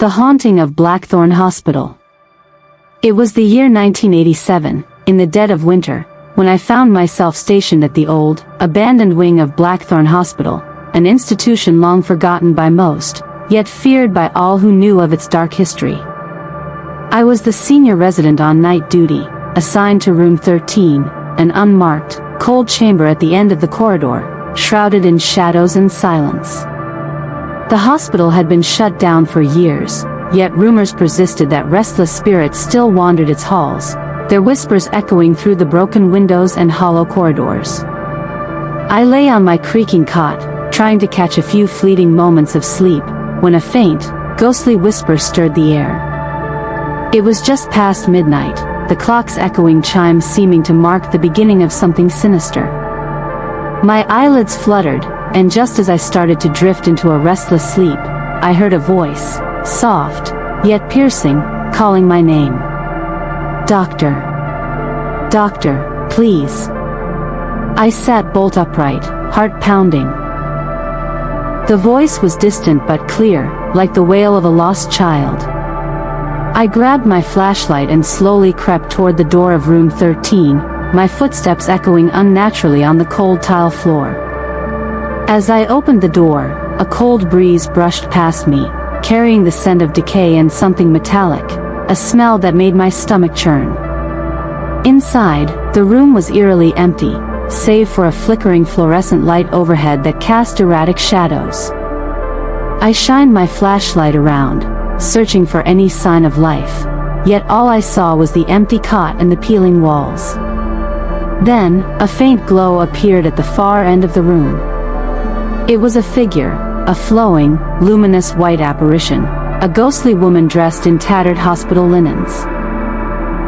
The Haunting of Blackthorn Hospital. It was the year 1987, in the dead of winter, when I found myself stationed at the old, abandoned wing of Blackthorn Hospital, an institution long forgotten by most, yet feared by all who knew of its dark history. I was the senior resident on night duty, assigned to room 13, an unmarked, cold chamber at the end of the corridor, shrouded in shadows and silence. The hospital had been shut down for years, yet rumors persisted that restless spirits still wandered its halls, their whispers echoing through the broken windows and hollow corridors. I lay on my creaking cot, trying to catch a few fleeting moments of sleep, when a faint, ghostly whisper stirred the air. It was just past midnight, the clock's echoing chimes seeming to mark the beginning of something sinister. My eyelids fluttered, and just as I started to drift into a restless sleep, I heard a voice, soft, yet piercing, calling my name. "Doctor. Doctor, please." I sat bolt upright, heart pounding. The voice was distant but clear, like the wail of a lost child. I grabbed my flashlight and slowly crept toward the door of room 13, my footsteps echoing unnaturally on the cold tile floor. As I opened the door, a cold breeze brushed past me, carrying the scent of decay and something metallic, a smell that made my stomach churn. Inside, the room was eerily empty, save for a flickering fluorescent light overhead that cast erratic shadows. I shined my flashlight around, searching for any sign of life, yet all I saw was the empty cot and the peeling walls. Then, a faint glow appeared at the far end of the room. It was a figure, a flowing, luminous white apparition, a ghostly woman dressed in tattered hospital linens.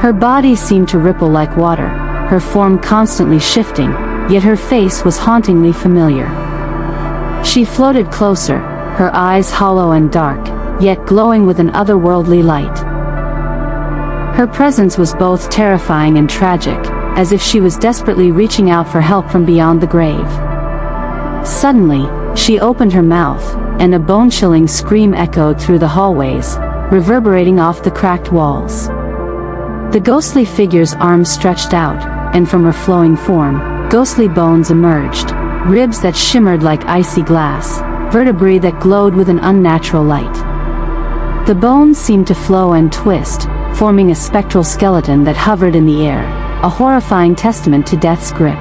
Her body seemed to ripple like water, her form constantly shifting, yet her face was hauntingly familiar. She floated closer, her eyes hollow and dark, yet glowing with an otherworldly light. Her presence was both terrifying and tragic, as if she was desperately reaching out for help from beyond the grave. Suddenly, she opened her mouth, and a bone-chilling scream echoed through the hallways, reverberating off the cracked walls. The ghostly figure's arms stretched out, and from her flowing form, ghostly bones emerged, ribs that shimmered like icy glass, vertebrae that glowed with an unnatural light. The bones seemed to flow and twist, forming a spectral skeleton that hovered in the air, a horrifying testament to death's grip.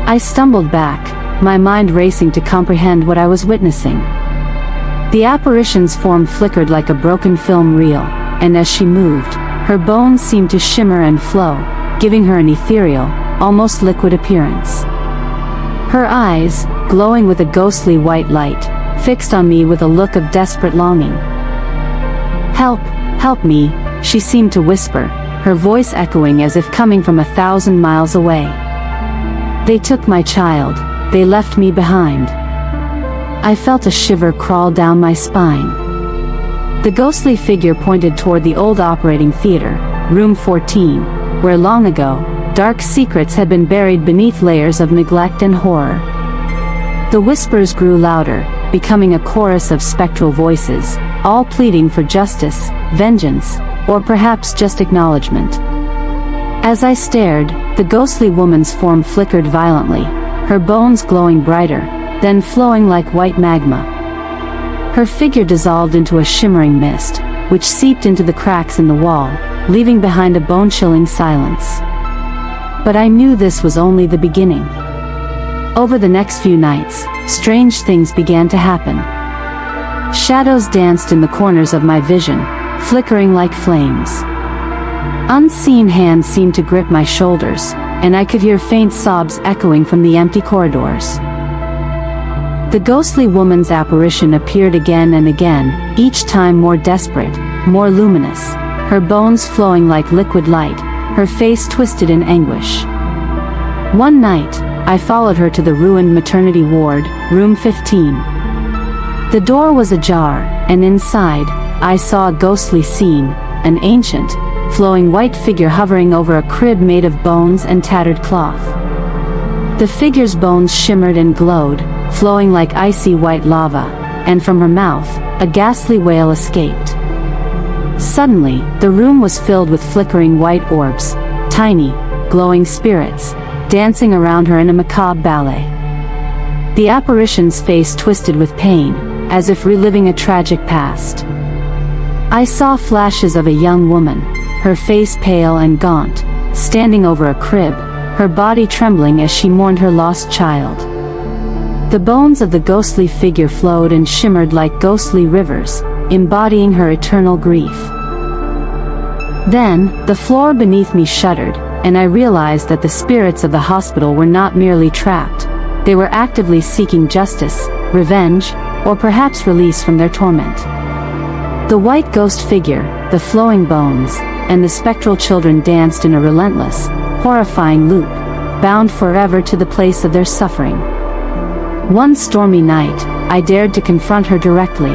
I stumbled back, my mind racing to comprehend what I was witnessing. The apparition's form flickered like a broken film reel, and as she moved, her bones seemed to shimmer and flow, giving her an ethereal, almost liquid appearance. Her eyes, glowing with a ghostly white light, fixed on me with a look of desperate longing. "Help, help me," she seemed to whisper, her voice echoing as if coming from 1,000 miles away. "They took my child. They left me behind." I felt a shiver crawl down my spine. The ghostly figure pointed toward the old operating theater, room 14, where long ago, dark secrets had been buried beneath layers of neglect and horror. The whispers grew louder, becoming a chorus of spectral voices, all pleading for justice, vengeance, or perhaps just acknowledgement. As I stared, the ghostly woman's form flickered violently, her bones glowing brighter, then flowing like white magma. Her figure dissolved into a shimmering mist, which seeped into the cracks in the wall, leaving behind a bone-chilling silence. But I knew this was only the beginning. Over the next few nights, strange things began to happen. Shadows danced in the corners of my vision, flickering like flames. Unseen hands seemed to grip my shoulders, and I could hear faint sobs echoing from the empty corridors. The ghostly woman's apparition appeared again and again, each time more desperate, more luminous, her bones flowing like liquid light, her face twisted in anguish. One night, I followed her to the ruined maternity ward, room 15. The door was ajar, and inside, I saw a ghostly scene, an ancient, flowing white figure hovering over a crib made of bones and tattered cloth. The figure's bones shimmered and glowed, flowing like icy white lava, and from her mouth, a ghastly wail escaped. Suddenly, the room was filled with flickering white orbs, tiny, glowing spirits, dancing around her in a macabre ballet. The apparition's face twisted with pain, as if reliving a tragic past. I saw flashes of a young woman, her face pale and gaunt, standing over a crib, her body trembling as she mourned her lost child. The bones of the ghostly figure flowed and shimmered like ghostly rivers, embodying her eternal grief. Then, the floor beneath me shuddered, and I realized that the spirits of the hospital were not merely trapped. They were actively seeking justice, revenge, or perhaps release from their torment. The white ghost figure, the flowing bones, and the spectral children danced in a relentless, horrifying loop, bound forever to the place of their suffering. One stormy night, I dared to confront her directly.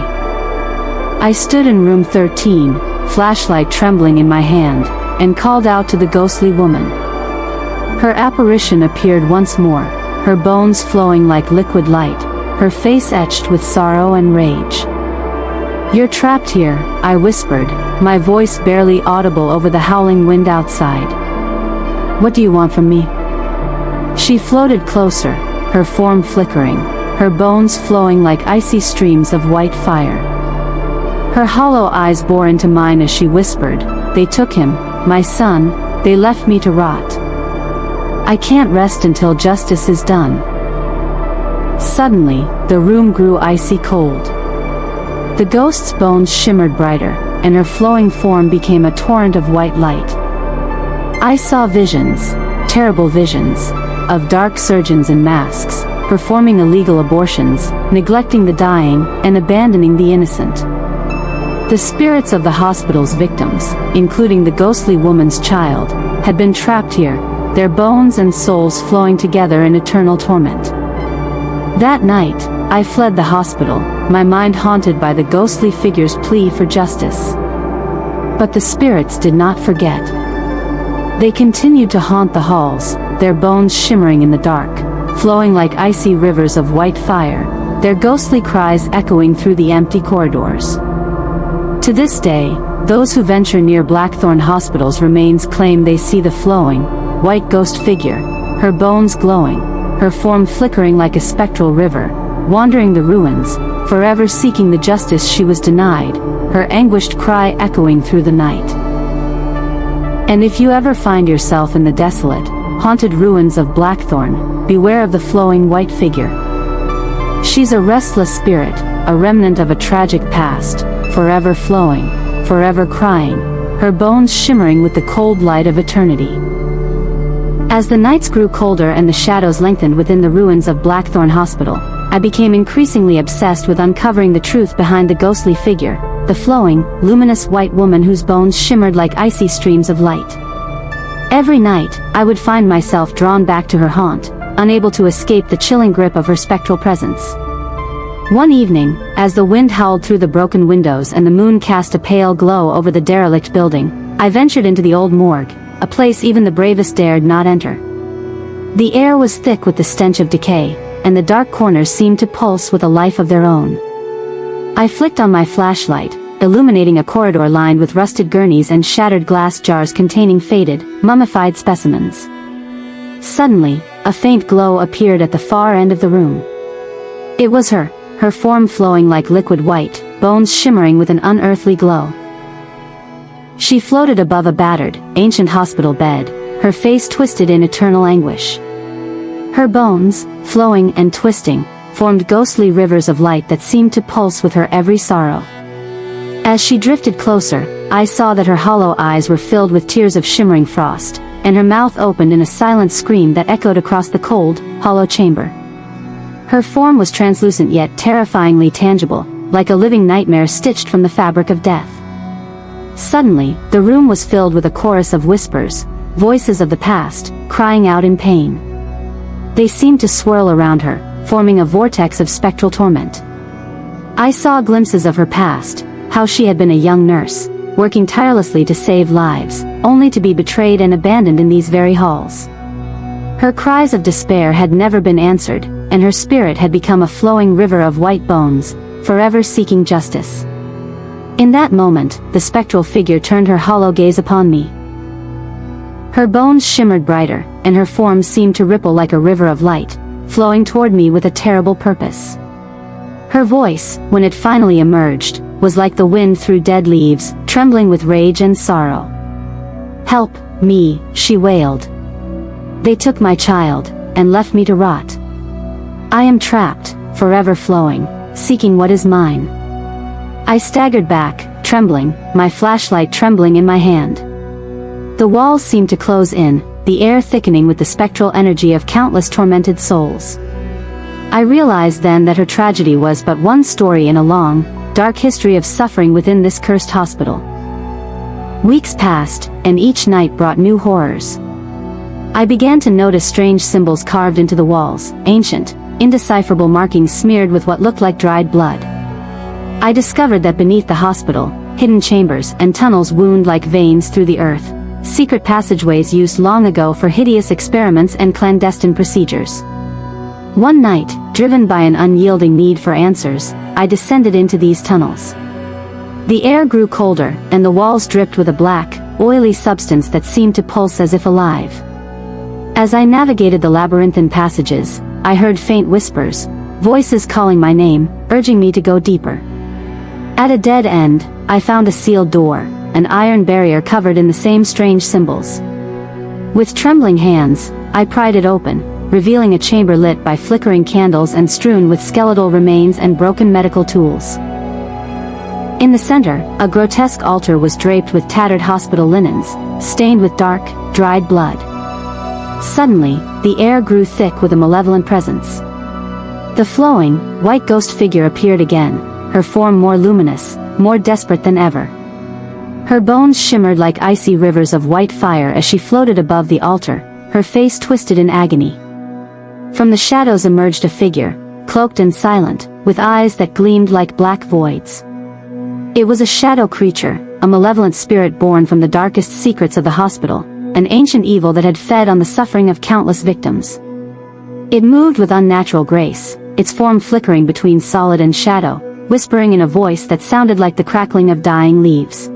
I stood in room 13, flashlight trembling in my hand, and called out to the ghostly woman. Her apparition appeared once more, her bones flowing like liquid light, her face etched with sorrow and rage. "You're trapped here," I whispered, my voice barely audible over the howling wind outside. "What do you want from me?" She floated closer, her form flickering, her bones flowing like icy streams of white fire. Her hollow eyes bore into mine as she whispered, "They took him, my son, they left me to rot. I can't rest until justice is done." Suddenly, the room grew icy cold. The ghost's bones shimmered brighter, and her flowing form became a torrent of white light. I saw visions, terrible visions, of dark surgeons in masks, performing illegal abortions, neglecting the dying, and abandoning the innocent. The spirits of the hospital's victims, including the ghostly woman's child, had been trapped here, their bones and souls flowing together in eternal torment. That night, I fled the hospital, my mind haunted by the ghostly figure's plea for justice. But the spirits did not forget. They continued to haunt the halls, their bones shimmering in the dark, flowing like icy rivers of white fire, their ghostly cries echoing through the empty corridors. To this day, those who venture near Blackthorn Hospital's remains claim they see the flowing, white ghost figure, her bones glowing, her form flickering like a spectral river, wandering the ruins, forever seeking the justice she was denied, her anguished cry echoing through the night. And if you ever find yourself in the desolate, haunted ruins of Blackthorn, beware of the flowing white figure. She's a restless spirit, a remnant of a tragic past, forever flowing, forever crying, her bones shimmering with the cold light of eternity. As the nights grew colder and the shadows lengthened within the ruins of Blackthorn Hospital, I became increasingly obsessed with uncovering the truth behind the ghostly figure, the flowing, luminous white woman whose bones shimmered like icy streams of light. Every night, I would find myself drawn back to her haunt, unable to escape the chilling grip of her spectral presence. One evening, as the wind howled through the broken windows and the moon cast a pale glow over the derelict building, I ventured into the old morgue, a place even the bravest dared not enter. The air was thick with the stench of decay, and the dark corners seemed to pulse with a life of their own. I flicked on my flashlight, illuminating a corridor lined with rusted gurneys and shattered glass jars containing faded, mummified specimens. Suddenly, a faint glow appeared at the far end of the room. It was her form flowing like liquid white, bones shimmering with an unearthly glow. She floated above a battered, ancient hospital bed, her face twisted in eternal anguish. Her bones, flowing and twisting, formed ghostly rivers of light that seemed to pulse with her every sorrow. As she drifted closer, I saw that her hollow eyes were filled with tears of shimmering frost, and her mouth opened in a silent scream that echoed across the cold, hollow chamber. Her form was translucent yet terrifyingly tangible, like a living nightmare stitched from the fabric of death. Suddenly, the room was filled with a chorus of whispers, voices of the past, crying out in pain. They seemed to swirl around her, forming a vortex of spectral torment. I saw glimpses of her past, how she had been a young nurse, working tirelessly to save lives, only to be betrayed and abandoned in these very halls. Her cries of despair had never been answered, and her spirit had become a flowing river of white bones, forever seeking justice. In that moment, the spectral figure turned her hollow gaze upon me. Her bones shimmered brighter, and her form seemed to ripple like a river of light, flowing toward me with a terrible purpose. Her voice, when it finally emerged, was like the wind through dead leaves, trembling with rage and sorrow. "Help me," she wailed. "They took my child, and left me to rot. I am trapped, forever flowing, seeking what is mine." I staggered back, trembling, my flashlight trembling in my hand. The walls seemed to close in, the air thickening with the spectral energy of countless tormented souls. I realized then that her tragedy was but one story in a long, dark history of suffering within this cursed hospital. Weeks passed, and each night brought new horrors. I began to notice strange symbols carved into the walls, ancient, indecipherable markings smeared with what looked like dried blood. I discovered that beneath the hospital, hidden chambers and tunnels wound like veins through the earth, secret passageways used long ago for hideous experiments and clandestine procedures. One night, driven by an unyielding need for answers, I descended into these tunnels. The air grew colder, and the walls dripped with a black, oily substance that seemed to pulse as if alive. As I navigated the labyrinthine passages, I heard faint whispers, voices calling my name, urging me to go deeper. At a dead end, I found a sealed door, an iron barrier covered in the same strange symbols. With trembling hands, I pried it open, revealing a chamber lit by flickering candles and strewn with skeletal remains and broken medical tools. In the center, a grotesque altar was draped with tattered hospital linens, stained with dark, dried blood. Suddenly, the air grew thick with a malevolent presence. The flowing, white ghost figure appeared again, her form more luminous, more desperate than ever. Her bones shimmered like icy rivers of white fire as she floated above the altar, her face twisted in agony. From the shadows emerged a figure, cloaked and silent, with eyes that gleamed like black voids. It was a shadow creature, a malevolent spirit born from the darkest secrets of the hospital, an ancient evil that had fed on the suffering of countless victims. It moved with unnatural grace, its form flickering between solid and shadow, whispering in a voice that sounded like the crackling of dying leaves.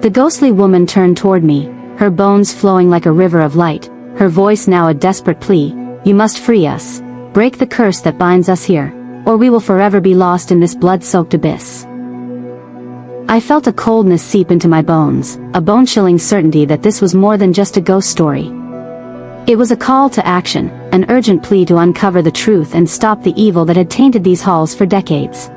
The ghostly woman turned toward me, her bones flowing like a river of light, her voice now a desperate plea. "You must free us, break the curse that binds us here, or we will forever be lost in this blood-soaked abyss." I felt a coldness seep into my bones, a bone-chilling certainty that this was more than just a ghost story. It was a call to action, an urgent plea to uncover the truth and stop the evil that had tainted these halls for decades.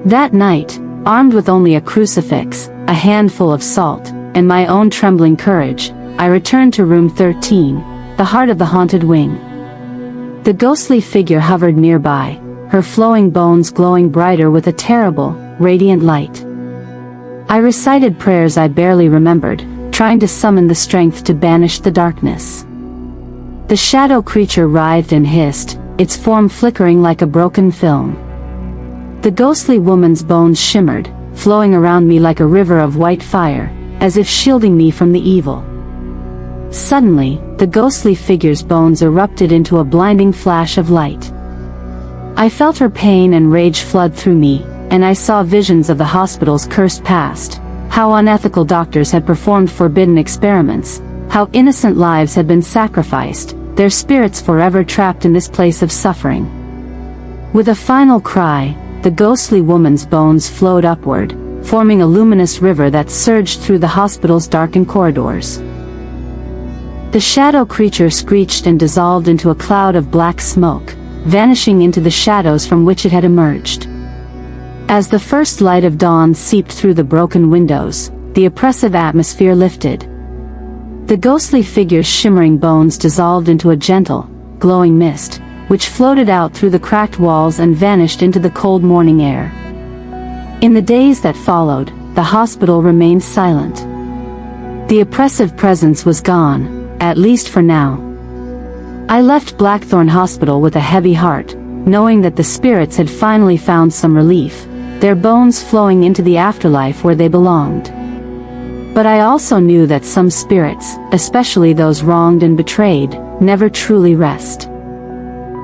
That night, armed with only a crucifix, a handful of salt, and my own trembling courage, I returned to room 13, the heart of the haunted wing. The ghostly figure hovered nearby, her flowing bones glowing brighter with a terrible, radiant light. I recited prayers I barely remembered, trying to summon the strength to banish the darkness. The shadow creature writhed and hissed, its form flickering like a broken film. The ghostly woman's bones shimmered, flowing around me like a river of white fire, as if shielding me from the evil. Suddenly, the ghostly figure's bones erupted into a blinding flash of light. I felt her pain and rage flood through me, and I saw visions of the hospital's cursed past, how unethical doctors had performed forbidden experiments, how innocent lives had been sacrificed, their spirits forever trapped in this place of suffering. With a final cry, the ghostly woman's bones flowed upward, forming a luminous river that surged through the hospital's darkened corridors. The shadow creature screeched and dissolved into a cloud of black smoke, vanishing into the shadows from which it had emerged. As the first light of dawn seeped through the broken windows, the oppressive atmosphere lifted. The ghostly figure's shimmering bones dissolved into a gentle, glowing mist, which floated out through the cracked walls and vanished into the cold morning air. In the days that followed, the hospital remained silent. The oppressive presence was gone, at least for now. I left Blackthorn Hospital with a heavy heart, knowing that the spirits had finally found some relief, their bones flowing into the afterlife where they belonged. But I also knew that some spirits, especially those wronged and betrayed, never truly rest.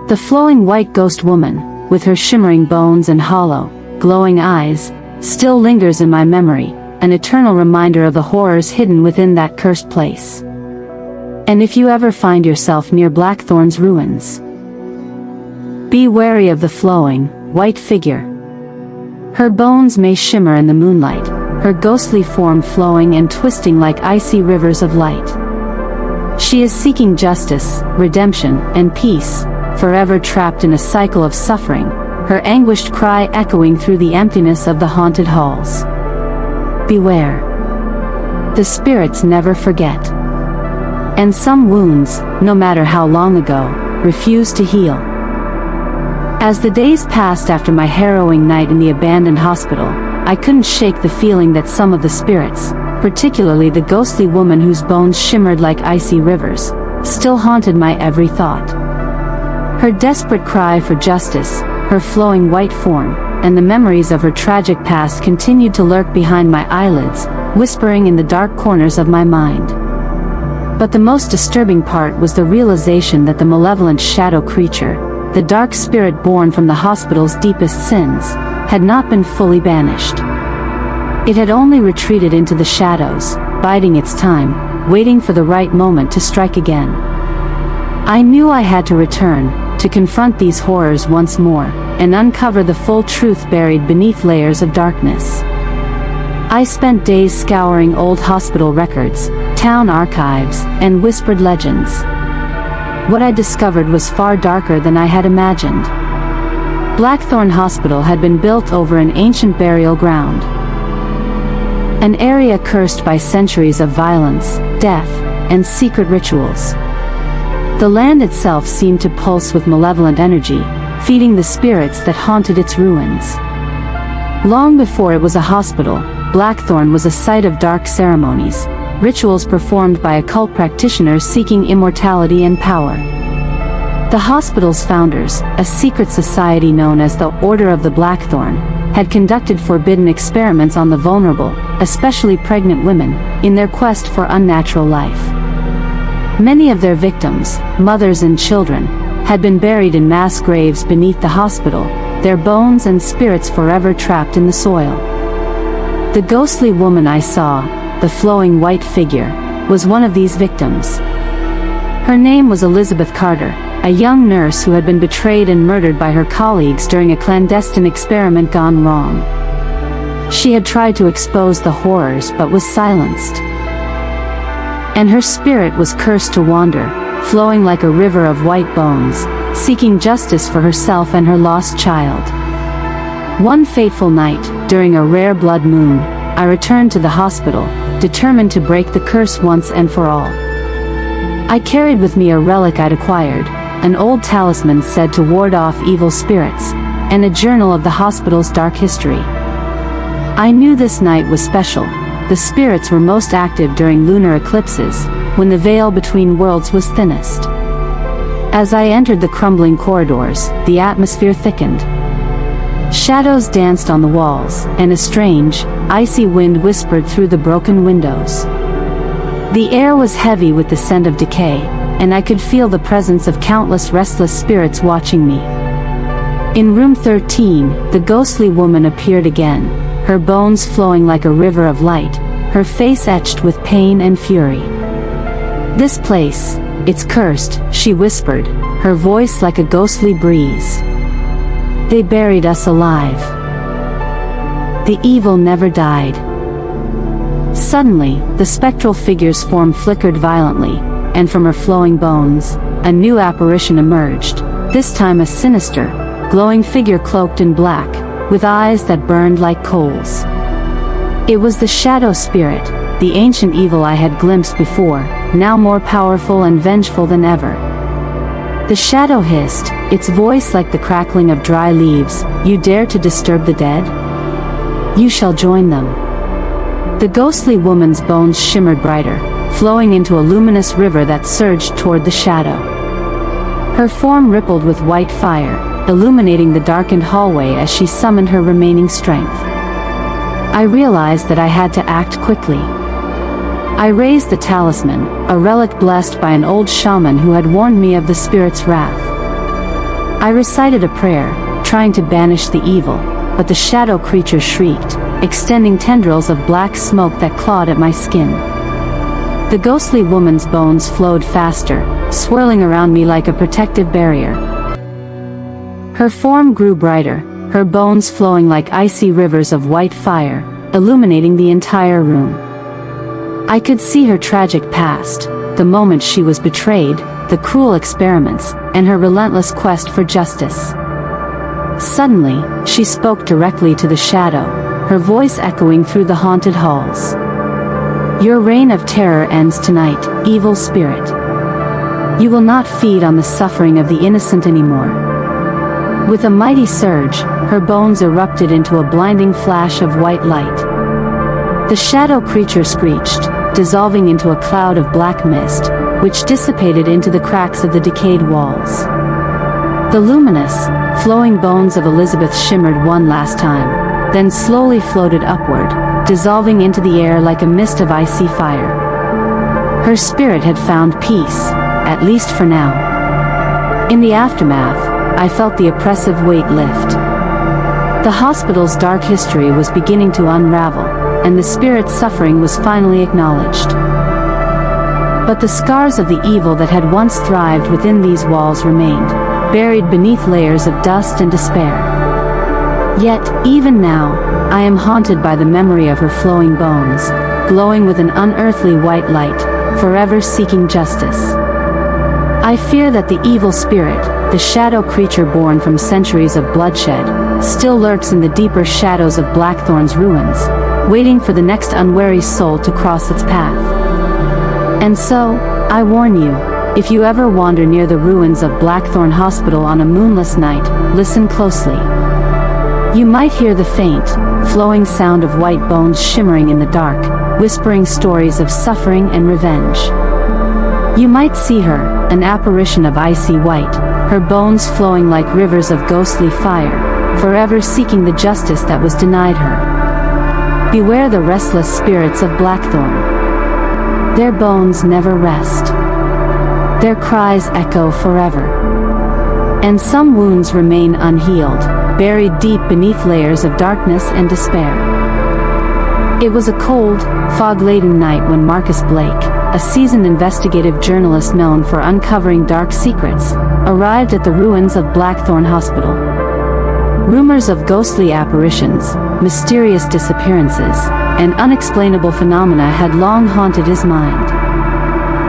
The flowing white ghost woman, with her shimmering bones and hollow, glowing eyes, still lingers in my memory, an eternal reminder of the horrors hidden within that cursed place. And if you ever find yourself near Blackthorn's ruins, be wary of the flowing, white figure. Her bones may shimmer in the moonlight, her ghostly form flowing and twisting like icy rivers of light. She is seeking justice, redemption, and peace, forever trapped in a cycle of suffering, her anguished cry echoing through the emptiness of the haunted halls. Beware. The spirits never forget. And some wounds, no matter how long ago, refuse to heal. As the days passed after my harrowing night in the abandoned hospital, I couldn't shake the feeling that some of the spirits, particularly the ghostly woman whose bones shimmered like icy rivers, still haunted my every thought. Her desperate cry for justice, her flowing white form, and the memories of her tragic past continued to lurk behind my eyelids, whispering in the dark corners of my mind. But the most disturbing part was the realization that the malevolent shadow creature, the dark spirit born from the hospital's deepest sins, had not been fully banished. It had only retreated into the shadows, biding its time, waiting for the right moment to strike again. I knew I had to return, to confront these horrors once more, and uncover the full truth buried beneath layers of darkness. I spent days scouring old hospital records, town archives, and whispered legends. What I discovered was far darker than I had imagined. Blackthorn Hospital had been built over an ancient burial ground. An area cursed by centuries of violence, death, and secret rituals. The land itself seemed to pulse with malevolent energy, feeding the spirits that haunted its ruins. Long before it was a hospital, Blackthorn was a site of dark ceremonies, rituals performed by occult practitioners seeking immortality and power. The hospital's founders, a secret society known as the Order of the Blackthorn, had conducted forbidden experiments on the vulnerable, especially pregnant women, in their quest for unnatural life. Many of their victims, mothers and children, had been buried in mass graves beneath the hospital, their bones and spirits forever trapped in the soil. The ghostly woman I saw, the flowing white figure, was one of these victims. Her name was Elizabeth Carter, a young nurse who had been betrayed and murdered by her colleagues during a clandestine experiment gone wrong. She had tried to expose the horrors but was silenced. And her spirit was cursed to wander, flowing like a river of white bones, seeking justice for herself and her lost child. One fateful night, during a rare blood moon, I returned to the hospital, determined to break the curse once and for all. I carried with me a relic I'd acquired, an old talisman said to ward off evil spirits, and a journal of the hospital's dark history. I knew this night was special. The spirits were most active during lunar eclipses, when the veil between worlds was thinnest. As I entered the crumbling corridors, the atmosphere thickened. Shadows danced on the walls, and a strange, icy wind whispered through the broken windows. The air was heavy with the scent of decay, and I could feel the presence of countless restless spirits watching me. In room 13, the ghostly woman appeared again, her bones flowing like a river of light, her face etched with pain and fury. "This place, it's cursed," she whispered, her voice like a ghostly breeze. "They buried us alive. The evil never died." Suddenly, the spectral figure's form flickered violently, and from her flowing bones, a new apparition emerged, this time a sinister, glowing figure cloaked in black, with eyes that burned like coals. It was the shadow spirit, the ancient evil I had glimpsed before, now more powerful and vengeful than ever. The shadow hissed, its voice like the crackling of dry leaves, "You dare to disturb the dead? You shall join them." The ghostly woman's bones shimmered brighter, flowing into a luminous river that surged toward the shadow. Her form rippled with white fire, illuminating the darkened hallway as she summoned her remaining strength. I realized that I had to act quickly. I raised the talisman, a relic blessed by an old shaman who had warned me of the spirit's wrath. I recited a prayer, trying to banish the evil, but the shadow creature shrieked, extending tendrils of black smoke that clawed at my skin. The ghostly woman's bones flowed faster, swirling around me like a protective barrier. Her form grew brighter, her bones flowing like icy rivers of white fire, illuminating the entire room. I could see her tragic past, the moment she was betrayed, the cruel experiments, and her relentless quest for justice. Suddenly, she spoke directly to the shadow, her voice echoing through the haunted halls. "Your reign of terror ends tonight, evil spirit. You will not feed on the suffering of the innocent anymore." With a mighty surge, her bones erupted into a blinding flash of white light. The shadow creature screeched, dissolving into a cloud of black mist, which dissipated into the cracks of the decayed walls. The luminous, flowing bones of Elizabeth shimmered one last time, then slowly floated upward, dissolving into the air like a mist of icy fire. Her spirit had found peace, at least for now. In the aftermath, I felt the oppressive weight lift. The hospital's dark history was beginning to unravel, and the spirit's suffering was finally acknowledged. But the scars of the evil that had once thrived within these walls remained, buried beneath layers of dust and despair. Yet, even now, I am haunted by the memory of her flowing bones, glowing with an unearthly white light, forever seeking justice. I fear that the evil spirit, the shadow creature born from centuries of bloodshed, still lurks in the deeper shadows of Blackthorn's ruins, waiting for the next unwary soul to cross its path. And so, I warn you, if you ever wander near the ruins of Blackthorn Hospital on a moonless night, listen closely. You might hear the faint, flowing sound of white bones shimmering in the dark, whispering stories of suffering and revenge. You might see her, an apparition of icy white, her bones flowing like rivers of ghostly fire, forever seeking the justice that was denied her. Beware the restless spirits of Blackthorn. Their bones never rest. Their cries echo forever. And some wounds remain unhealed, buried deep beneath layers of darkness and despair. It was a cold, fog-laden night when Marcus Blake, a seasoned investigative journalist known for uncovering dark secrets, arrived at the ruins of Blackthorn Hospital. Rumors of ghostly apparitions, mysterious disappearances, and unexplainable phenomena had long haunted his mind.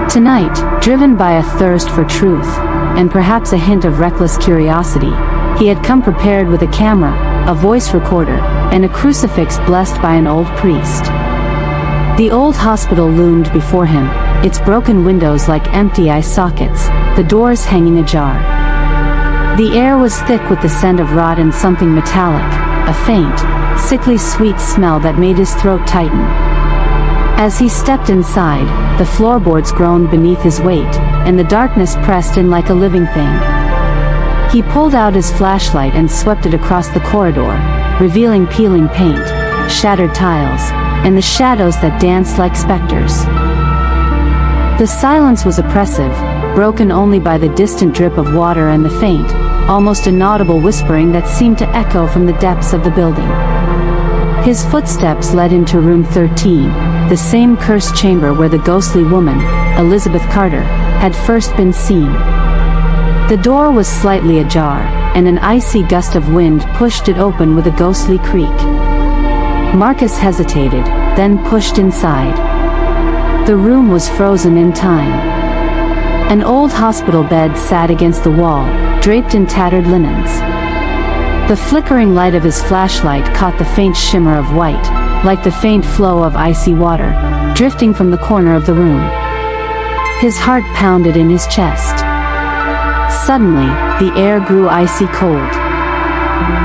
Tonight, driven by a thirst for truth, and perhaps a hint of reckless curiosity, he had come prepared with a camera, a voice recorder, and a crucifix blessed by an old priest. The old hospital loomed before him, its broken windows like empty eye sockets, the doors hanging ajar. The air was thick with the scent of rot and something metallic, a faint, sickly sweet smell that made his throat tighten. As he stepped inside, the floorboards groaned beneath his weight, and the darkness pressed in like a living thing. He pulled out his flashlight and swept it across the corridor, revealing peeling paint, shattered tiles, and the shadows that danced like specters. The silence was oppressive, broken only by the distant drip of water and the faint, almost inaudible whispering that seemed to echo from the depths of the building. His footsteps led into room 13, the same cursed chamber where the ghostly woman, Elizabeth Carter, had first been seen. The door was slightly ajar, and an icy gust of wind pushed it open with a ghostly creak. Marcus hesitated, then pushed inside. The room was frozen in time. An old hospital bed sat against the wall, draped in tattered linens. The flickering light of his flashlight caught the faint shimmer of white, like the faint flow of icy water, drifting from the corner of the room. His heart pounded in his chest. Suddenly, the air grew icy cold.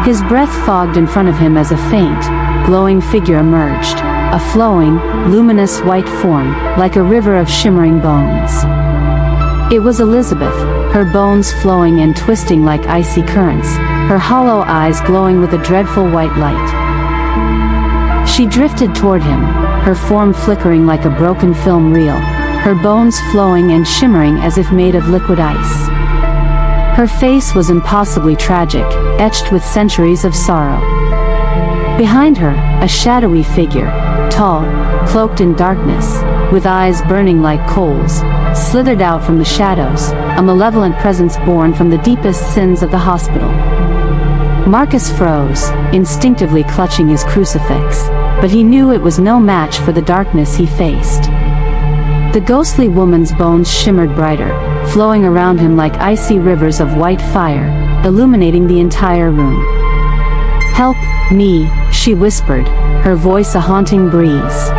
His breath fogged in front of him as a faint, glowing figure emerged, a flowing, luminous white form, like a river of shimmering bones. It was Elizabeth, her bones flowing and twisting like icy currents, her hollow eyes glowing with a dreadful white light. She drifted toward him, her form flickering like a broken film reel, her bones flowing and shimmering as if made of liquid ice. Her face was impossibly tragic, etched with centuries of sorrow. Behind her, a shadowy figure, tall, cloaked in darkness, with eyes burning like coals, slithered out from the shadows, a malevolent presence born from the deepest sins of the hospital. Marcus froze, instinctively clutching his crucifix, but he knew it was no match for the darkness he faced. The ghostly woman's bones shimmered brighter, flowing around him like icy rivers of white fire, illuminating the entire room. "Help me," she whispered, her voice a haunting breeze.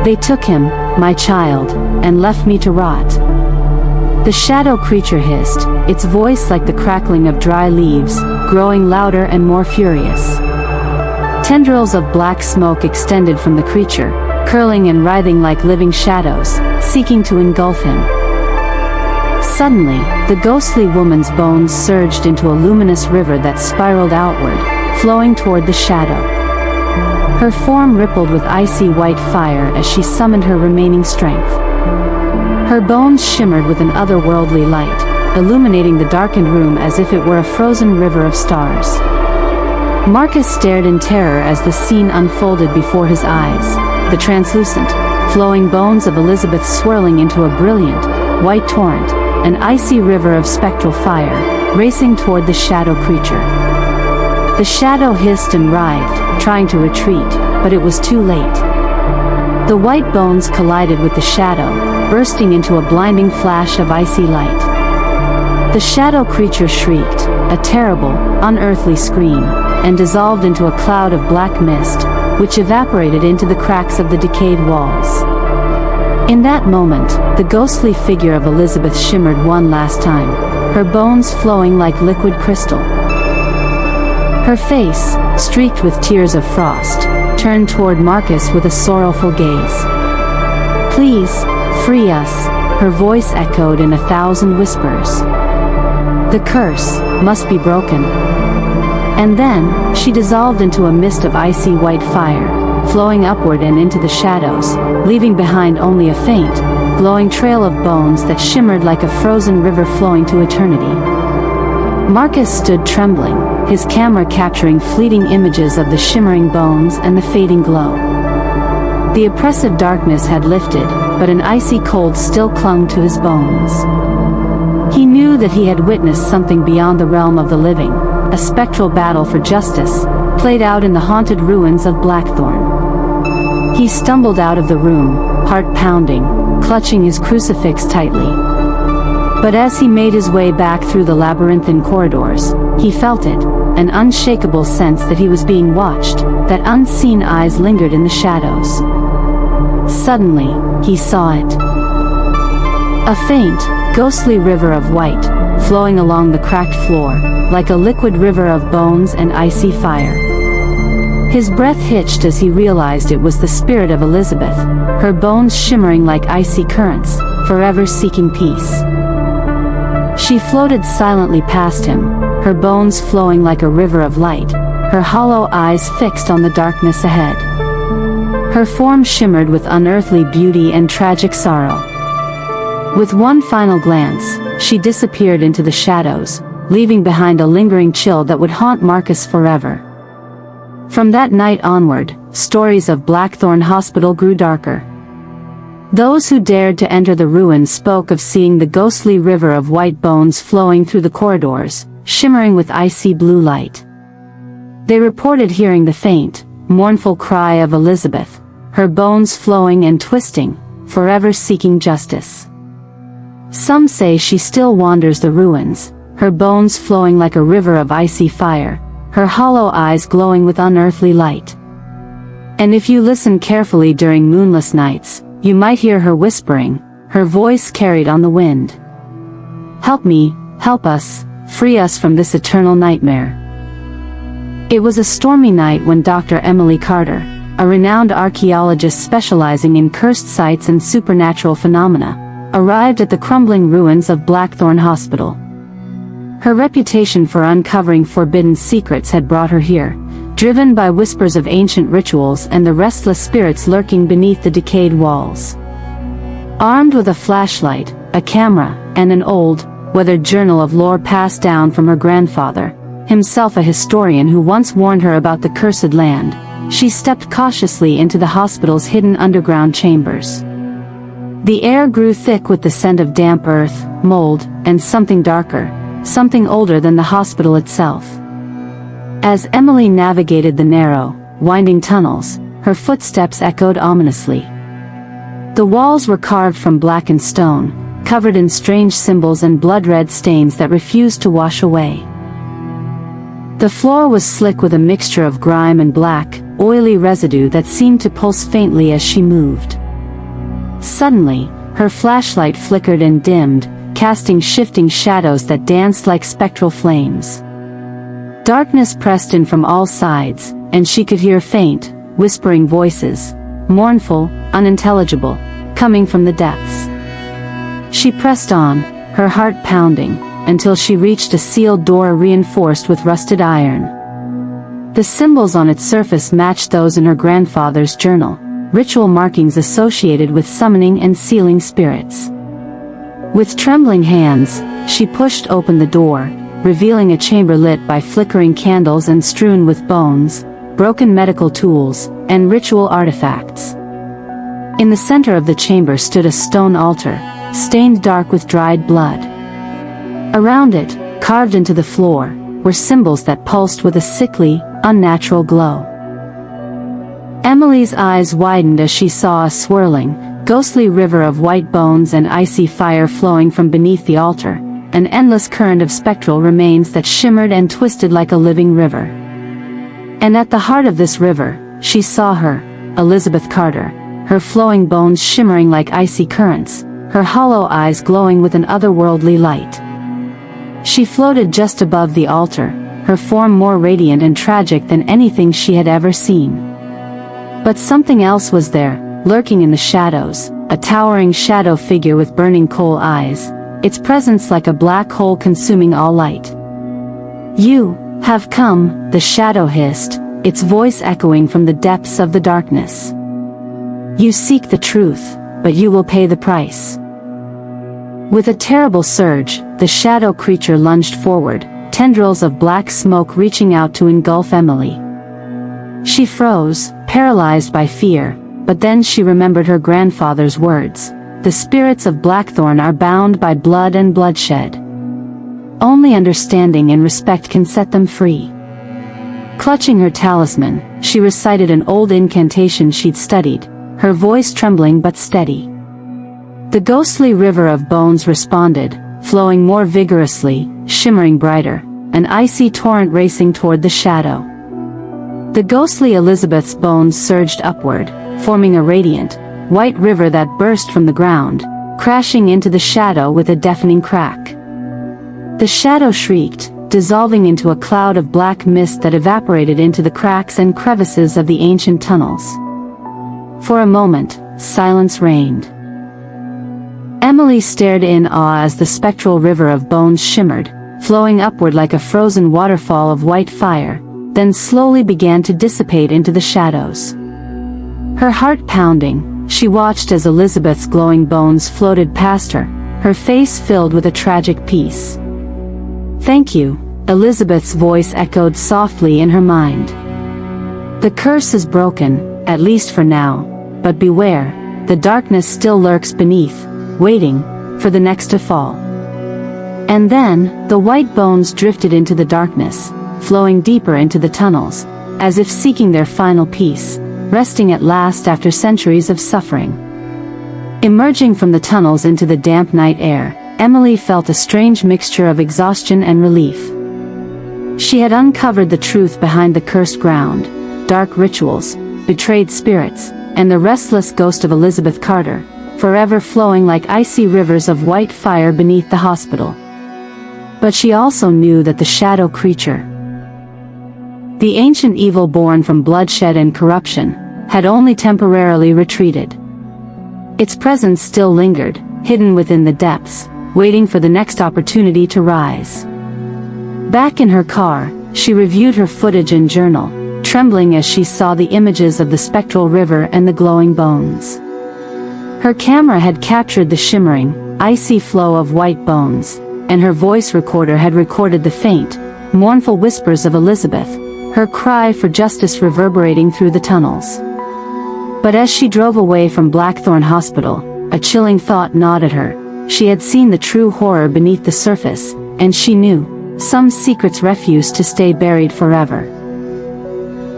"They took him, my child, and left me to rot." The shadow creature hissed, its voice like the crackling of dry leaves, growing louder and more furious. Tendrils of black smoke extended from the creature, curling and writhing like living shadows, seeking to engulf him. Suddenly, the ghostly woman's bones surged into a luminous river that spiraled outward, flowing toward the shadow. Her form rippled with icy white fire as she summoned her remaining strength. Her bones shimmered with an otherworldly light, illuminating the darkened room as if it were a frozen river of stars. Marcus stared in terror as the scene unfolded before his eyes, the translucent, flowing bones of Elizabeth swirling into a brilliant, white torrent, an icy river of spectral fire, racing toward the shadow creature. The shadow hissed and writhed, trying to retreat, but it was too late. The white bones collided with the shadow, bursting into a blinding flash of icy light. The shadow creature shrieked, a terrible, unearthly scream, and dissolved into a cloud of black mist, which evaporated into the cracks of the decayed walls. In that moment, the ghostly figure of Elizabeth shimmered one last time, her bones flowing like liquid crystal. Her face, streaked with tears of frost, turned toward Marcus with a sorrowful gaze. "Please, free us," her voice echoed in 1,000 whispers. "The curse must be broken." And then, she dissolved into a mist of icy white fire, flowing upward and into the shadows, leaving behind only a faint, glowing trail of bones that shimmered like a frozen river flowing to eternity. Marcus stood trembling, his camera capturing fleeting images of the shimmering bones and the fading glow. The oppressive darkness had lifted, but an icy cold still clung to his bones. He knew that he had witnessed something beyond the realm of the living, a spectral battle for justice, played out in the haunted ruins of Blackthorn. He stumbled out of the room, heart pounding, clutching his crucifix tightly. But as he made his way back through the labyrinthine corridors, he felt it, an unshakable sense that he was being watched, that unseen eyes lingered in the shadows. Suddenly, he saw it. A faint, ghostly river of white, flowing along the cracked floor, like a liquid river of bones and icy fire. His breath hitched as he realized it was the spirit of Elizabeth, her bones shimmering like icy currents, forever seeking peace. She floated silently past him, her bones flowing like a river of light, her hollow eyes fixed on the darkness ahead. Her form shimmered with unearthly beauty and tragic sorrow. With one final glance, she disappeared into the shadows, leaving behind a lingering chill that would haunt Marcus forever. From that night onward, stories of Blackthorn Hospital grew darker. Those who dared to enter the ruins spoke of seeing the ghostly river of white bones flowing through the corridors, shimmering with icy blue light. They reported hearing the faint, mournful cry of Elizabeth, her bones flowing and twisting, forever seeking justice. Some say she still wanders the ruins, her bones flowing like a river of icy fire, her hollow eyes glowing with unearthly light. And if you listen carefully during moonless nights, you might hear her whispering, her voice carried on the wind. "Help me, help us, free us from this eternal nightmare." It was a stormy night when Dr. Emily Carter, a renowned archaeologist specializing in cursed sites and supernatural phenomena, arrived at the crumbling ruins of Blackthorn Hospital. Her reputation for uncovering forbidden secrets had brought her here, driven by whispers of ancient rituals and the restless spirits lurking beneath the decayed walls. Armed with a flashlight, a camera, and an old, whether journal of lore passed down from her grandfather, himself a historian who once warned her about the cursed land, she stepped cautiously into the hospital's hidden underground chambers. The air grew thick with the scent of damp earth, mold, and something darker, something older than the hospital itself. As Emily navigated the narrow, winding tunnels, her footsteps echoed ominously. The walls were carved from blackened stone, covered in strange symbols and blood-red stains that refused to wash away. The floor was slick with a mixture of grime and black, oily residue that seemed to pulse faintly as she moved. Suddenly, her flashlight flickered and dimmed, casting shifting shadows that danced like spectral flames. Darkness pressed in from all sides, and she could hear faint, whispering voices, mournful, unintelligible, coming from the depths. She pressed on, her heart pounding, until she reached a sealed door reinforced with rusted iron. The symbols on its surface matched those in her grandfather's journal, ritual markings associated with summoning and sealing spirits. With trembling hands, she pushed open the door, revealing a chamber lit by flickering candles and strewn with bones, broken medical tools, and ritual artifacts. In the center of the chamber stood a stone altar, stained dark with dried blood. Around it, carved into the floor, were symbols that pulsed with a sickly, unnatural glow. Emily's eyes widened as she saw a swirling, ghostly river of white bones and icy fire flowing from beneath the altar, an endless current of spectral remains that shimmered and twisted like a living river. And at the heart of this river, she saw her, Elizabeth Carter, her flowing bones shimmering like icy currents, her hollow eyes glowing with an otherworldly light. She floated just above the altar, her form more radiant and tragic than anything she had ever seen. But something else was there, lurking in the shadows, a towering shadow figure with burning coal eyes, its presence like a black hole consuming all light. "You have come," the shadow hissed, its voice echoing from the depths of the darkness. "You seek the truth, but you will pay the price." With a terrible surge, the shadow creature lunged forward, tendrils of black smoke reaching out to engulf Emily. She froze, paralyzed by fear, but then she remembered her grandfather's words, "The spirits of Blackthorn are bound by blood and bloodshed. Only understanding and respect can set them free." Clutching her talisman, she recited an old incantation she'd studied, her voice trembling but steady. The ghostly river of bones responded, flowing more vigorously, shimmering brighter, an icy torrent racing toward the shadow. The ghostly Elizabeth's bones surged upward, forming a radiant, white river that burst from the ground, crashing into the shadow with a deafening crack. The shadow shrieked, dissolving into a cloud of black mist that evaporated into the cracks and crevices of the ancient tunnels. For a moment, silence reigned. Emily stared in awe as the spectral river of bones shimmered, flowing upward like a frozen waterfall of white fire, then slowly began to dissipate into the shadows. Her heart pounding, she watched as Elizabeth's glowing bones floated past her, her face filled with a tragic peace. "Thank you," Elizabeth's voice echoed softly in her mind. "The curse is broken, at least for now, but beware, the darkness still lurks beneath, waiting for the next to fall." And then, the white bones drifted into the darkness, flowing deeper into the tunnels, as if seeking their final peace, resting at last after centuries of suffering. Emerging from the tunnels into the damp night air, Emily felt a strange mixture of exhaustion and relief. She had uncovered the truth behind the cursed ground, dark rituals, betrayed spirits, and the restless ghost of Elizabeth Carter, forever flowing like icy rivers of white fire beneath the hospital. But she also knew that the shadow creature, the ancient evil born from bloodshed and corruption, had only temporarily retreated. Its presence still lingered, hidden within the depths, waiting for the next opportunity to rise. Back in her car, she reviewed her footage and journal, trembling as she saw the images of the spectral river and the glowing bones. Her camera had captured the shimmering, icy flow of white bones, and her voice recorder had recorded the faint, mournful whispers of Elizabeth, her cry for justice reverberating through the tunnels. But as she drove away from Blackthorn Hospital, a chilling thought gnawed at her. She had seen the true horror beneath the surface, and she knew, some secrets refused to stay buried forever.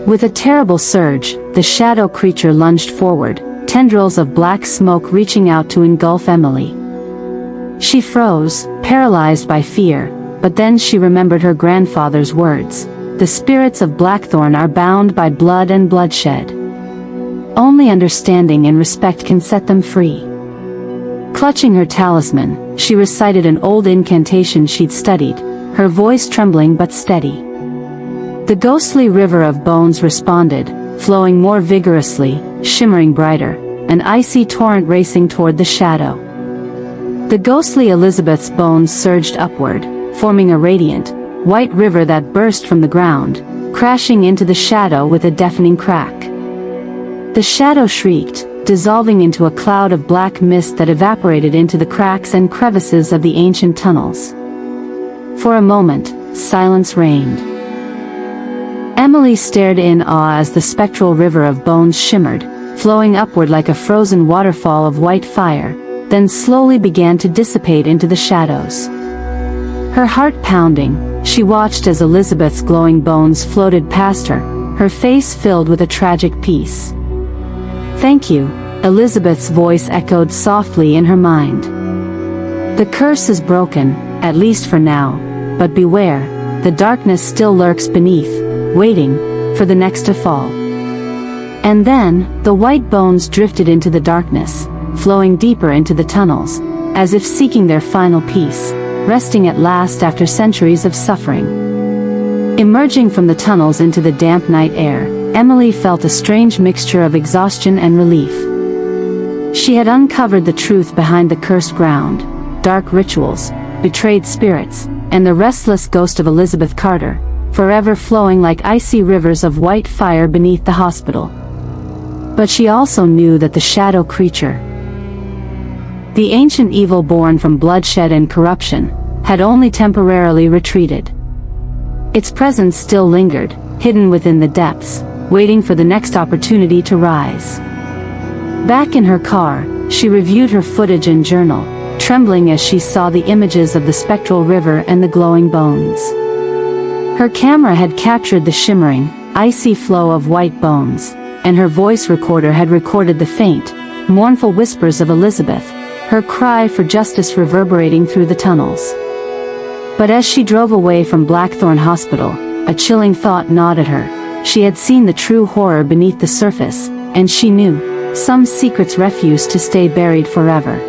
With a terrible surge, the shadow creature lunged forward, tendrils of black smoke reaching out to engulf Emily. She froze, paralyzed by fear, but then she remembered her grandfather's words. The spirits of Blackthorn are bound by blood and bloodshed. Only understanding and respect can set them free. Clutching her talisman, she recited an old incantation she'd studied, her voice trembling but steady. The ghostly river of bones responded, flowing more vigorously, shimmering brighter, an icy torrent racing toward the shadow. The ghostly Elizabeth's bones surged upward, forming a radiant, white river that burst from the ground, crashing into the shadow with a deafening crack. The shadow shrieked, dissolving into a cloud of black mist that evaporated into the cracks and crevices of the ancient tunnels. For a moment, silence reigned. Emily stared in awe as the spectral river of bones shimmered, flowing upward like a frozen waterfall of white fire, then slowly began to dissipate into the shadows. Her heart pounding, she watched as Elizabeth's glowing bones floated past her, her face filled with a tragic peace. "Thank you," Elizabeth's voice echoed softly in her mind. "The curse is broken, at least for now, but beware, the darkness still lurks beneath, waiting for the next to fall." And then, the white bones drifted into the darkness, flowing deeper into the tunnels, as if seeking their final peace, resting at last after centuries of suffering. Emerging from the tunnels into the damp night air, Emily felt a strange mixture of exhaustion and relief. She had uncovered the truth behind the cursed ground, dark rituals, betrayed spirits, and the restless ghost of Elizabeth Carter, forever flowing like icy rivers of white fire beneath the hospital. But she also knew that the shadow creature, the ancient evil born from bloodshed and corruption, had only temporarily retreated. Its presence still lingered, hidden within the depths, waiting for the next opportunity to rise. Back in her car, she reviewed her footage and journal, trembling as she saw the images of the spectral river and the glowing bones. Her camera had captured the shimmering, icy flow of white bones, and her voice recorder had recorded the faint, mournful whispers of Elizabeth, her cry for justice reverberating through the tunnels. But as she drove away from Blackthorn Hospital, a chilling thought gnawed at her. She had seen the true horror beneath the surface, and she knew, some secrets refused to stay buried forever.